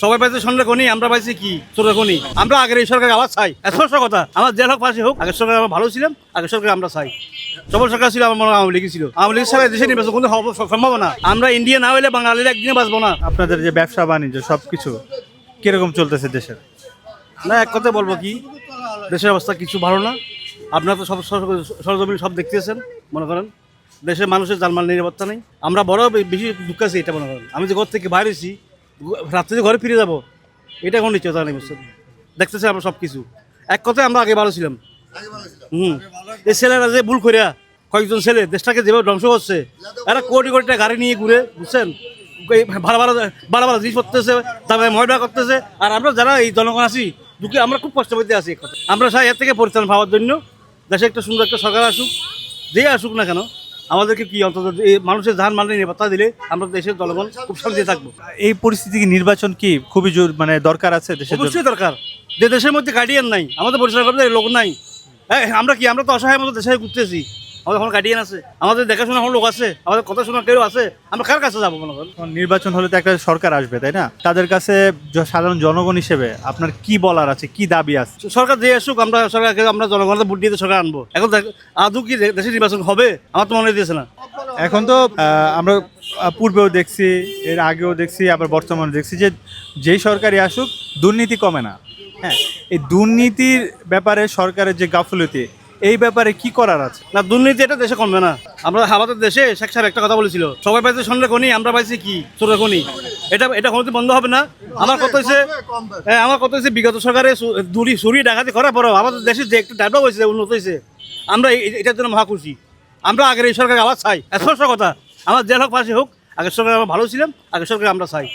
সবাই পাইছে সন্ধ্যা কোনি, আমরা পাইছি কি ছোট কোনি। আমরা আগের এই সরকার আবার চাই, স্পষ্ট কথা। আমার জেল হোক ফাঁসি হোক, আগের সরকার আমরা ভালো ছিলাম, আগের সরকার আমরা চাই। সবল সরকার ছিল, আমার মনে হয় আওয়ামী লীগ ছিল। আওয়ামী লীগ ছাড়া দেশে নির্বাচন কিন্তু সম্ভব না। আমরা ইন্ডিয়া না হইলে বাঙালির একদিনে বাঁচবো না। আপনাদের যে ব্যবসা বাণিজ্য সবকিছু কিরকম চলতেছে দেশের? না, এক কথায় বলবো কি, দেশের অবস্থা কিছু ভালো না। আপনারা তো সব সরজমিন সব দেখতেছেন। মনে করেন দেশের মানুষের জানমাল নিরাপত্তা নেই। আমরা বড় বেশি দুঃখ আছি এটা। মনে করেন আমি যে ঘর থেকে বাইরেছি, রাত্রে যে ঘরে ফিরে যাবো, এটা কোনো নিশ্চয়তা নেই। বুঝছেন, দেখতেছি আমরা সব কিছু। এক কথায় আমরা আগে ভালো ছিলাম। এই ছেলেরা যে ভুল করিয়া কয়েকজন ছেলে দেশটাকে যেভাবে ধ্বংস করছে, এরা কোটি কোটি টাকা গাড়ি নিয়ে ঘুরে, বুঝছেন, ভালো ভালো ভালো ভালো জিনিস করতেছে, তারপরে ময়দা করতেছে। আর আমরা যারা এই জনগণ আছি দুঃখে, আমরা খুব কষ্ট পেতে আছি। আমরা চাই এর থেকে পরিত্রাণ পাওয়ার জন্য দেশে একটা সুন্দর একটা সরকার আসুক, যে আসুক না কেন, আমাদেরকে কি অন্তত এই মানুষের জান মাল নিরাপত্তা দিলে আমরা দেশের জনগণ খুব শান্তিতে থাকবো। এই পরিস্থিতি কি নির্বাচন কি খুবই মানে দরকার আছে দেশের জন্য? অবশ্যই দরকার। যে দেশের মধ্যে গার্ডিয়ান নাই, আমাদের পরিচালনা করতে লোক নাই। আমরা কি, আমরা তো অসহায় মতো দেশে ঘুরতেছি। আমাদের কোনো গার্ডিয়ান আছে, আমাদের দেখাশোনা কোনো লোক আছে, আমাদের কথা শোনা কেউ আছে? আমরা কার কাছে যাবো? মনে করেন নির্বাচন হলে তো একটা সরকার আসবে, তাই না? তাদের কাছে সাধারণ জনগণ হিসেবে আপনার কি বলার আছে, কি দাবি আছে? সরকার যে আসুক, আমরা সরকারকে, আমরা জনগণের ভোট দিয়ে সরকার আনবো। এখন আদৌ কি দেশের নির্বাচন হবে? আমার তো মনে দিয়েছে না। এখন তো আমরা পূর্বেও দেখছি, এর আগেও দেখছি, আবার বর্তমানে দেখছি যে যেই সরকারই আসুক দুর্নীতি কমে না। হ্যাঁ, এই দুর্নীতির ব্যাপারে সরকারের যে গাফিলতি, এই ব্যাপারে কি করার আছে? না, দুর্নীতি এটা দেশে কমবে না। আমরা আমাদের দেশে শেখ সাহেব একটা কথা বলেছিল, সবাই পাইছে সন্ধ্যা কোনি, আমরা পাইছি কি ছোট কোনি। এটা কোনোদিন বন্ধ হবে না। আমার কথা হচ্ছে বিগত সরকারে চুরি ডাকাতি করার পরেও আমাদের দেশে যে একটু ডেভেলপ হয়েছে, উন্নত হয়েছে, আমরা এটার জন্য মহা খুশি। আমরা আগের এই সরকার আবার চাই, স্পষ্ট কথা। আমার জেল হোক ফাঁসি হোক, আগের সরকার আমরা ভালো ছিলাম, আগের সরকার আমরা চাই।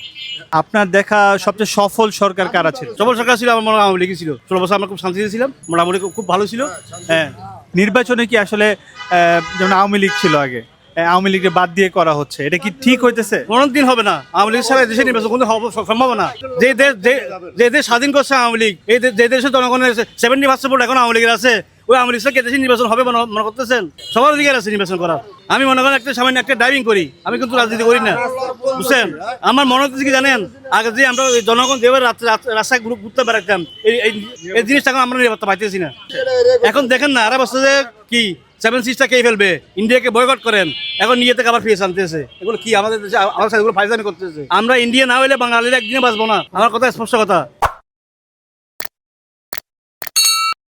আপনার দেখা সবচেয়ে সফল সরকার কারা ছিল? সবল সরকার ছিল, আমার মনে হয় আওয়ামী লীগ ছিল। 16 বছর আমরা খুব শান্তিতে ছিলাম, মোটামুটি খুব ভালো ছিল। হ্যাঁ, নির্বাচনে কি আসলে যেমন আওয়ামী লীগ ছিল আগে, আওয়ামী লীগকে বাদ দিয়ে করা হচ্ছে, এটা কি ঠিক হইতেছে? কোনোদিন হবে না। আওয়ামী লীগ ছাড়া দেশে নির্বাচন কিন্তু সম্ভব না। যে দেশ স্বাধীন করছে আওয়ামী লীগ, যে দেশের জনগণের 70% ভোট এখন আওয়ামী লীগের আছে, ওই আওয়ামী লীগ থেকে দেশে নির্বাচন হবে মনে করতেছেন? সবার অধিকার আছে নির্বাচন করার। আমি মনে করেন সামান্য একটা ড্রাইভিং করি, আমি কিন্তু রাজনীতি করি না। বুঝছেন, আমার মনে হচ্ছে কি জানেন, আগে যে আমরা জনগণ যেভাবে রাস্তায় ঘুরতে বেড়াতাম, এই জিনিসটা এখন আমরা নিরাপত্তা পাইতেছি না। এখন দেখেন না, আরে বছর কি 7 সিক্সটা কে ফেলবে, ইন্ডিয়াকে বয়কট করেন, এখন নিয়ে থেকে আবার ফিরে আনতেছে। এগুলো কি আমাদের দেশে, আমার সাথে এগুলো ফাইজানি করতেছে। আমরা ইন্ডিয়া না হইলে বাঙালির একদিনে বাঁচবো না। আমার কথা স্পষ্ট কথা।